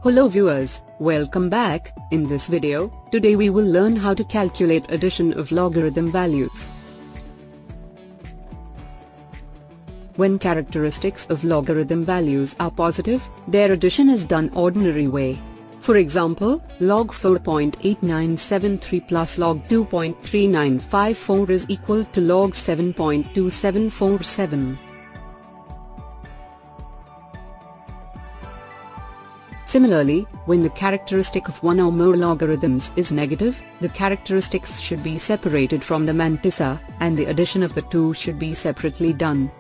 Hello viewers, welcome back. In this video, today we will learn how to calculate addition of logarithm values. When characteristics of logarithm values are positive, their addition is done ordinary way. For example, log 4.8973 plus log 2.3954 is equal to log 7.2747. Similarly, when the characteristic of one or more logarithms is negative, the characteristics should be separated from the mantissa, and the addition of the two should be separately done.